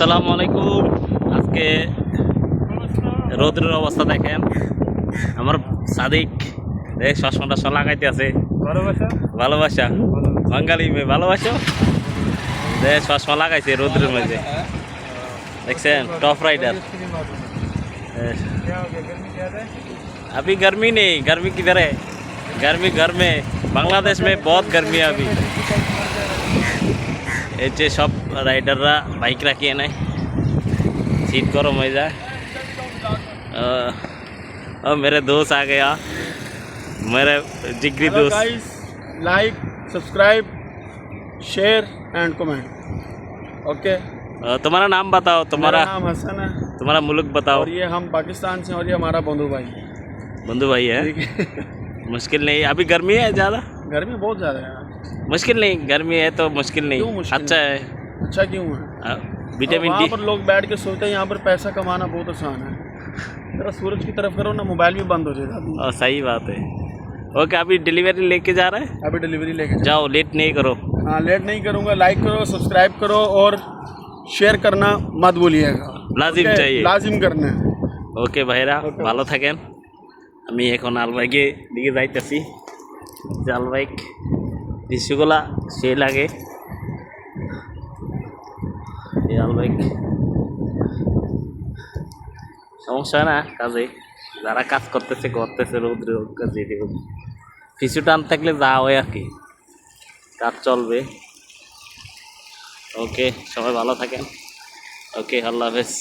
আসসালামু আলাইকুম। আজকে রৌদ্রের অবস্থা দেখেন। আমার সাদিক দেখ চশমাটা লাগাইতে আছে। ভালোবাসা বাঙালি মেয়ে ভালোবাসো দেখ চশমা লাগাইছে রৌদ্রের মাঝে, দেখছেন टॉप राइडर। अभी गर्मी नहीं, गर्मी किधर है? गर्मी घर में, बांग्लादेश में बहुत गर्मी है अभी। এই যে সব রাইডাররা বাইক রাখিয়ে নেয়, सीट गरम हो जाए। और मेरे दोस्त आ गया, मेरे जिगरी दोस्त। Like, subscribe, share and comment. Okay, तुम्हारा नाम बताओ, तुम्हारा मेरा नाम हसन है तुम्हारा मुल्क बताओ। और ये हम पाकिस्तान से और ये हमारा बंधु भाई है। बंधु भाई है। ठीक है। मुश्किल नहीं, अभी गर्मी है ज़्यादा? गर्मी बहुत ज़्यादा है। मुश्किल नहीं, गर्मी है तो मुश्किल नहीं, क्यों मुश्किल अच्छा है। अच्छा क्यों है? Vitamin D. वहाँ पर लोग बैठ के सोते हैं, यहाँ पर पैसा कमाना बहुत आसान है। जरा सूरज की तरफ करो ना, मोबाइल भी बंद हो जाएगा। और सही बात है। ओके, अभी डिलीवरी लेके जा रहा है, अभी डिलीवरी लेके जाओ, लेट नहीं करो। हाँ, लेट नहीं करूँगा। लाइक करो, सब्सक्राइब करो और शेयर करना मत भूलिएगा। लाजिम Okay? चाहिए। लाजिम करना है। ওকে ভাইরা, ভালো থাকেন। আমি এখন আলবাইকে দিকে যাইতেছি। যে আলবাইক দৃশ্যগুলা সে লাগে, এই আলবাইক সমস্যা না কাজে, যারা কাজ করতেছে রৌদ্র কাজে পিছু টান থাকলে যা হয় আর কি, কাজ চলবে। ওকে, সবাই ভালো থাকেন। ওকে, আল্লাহ হাফেজ।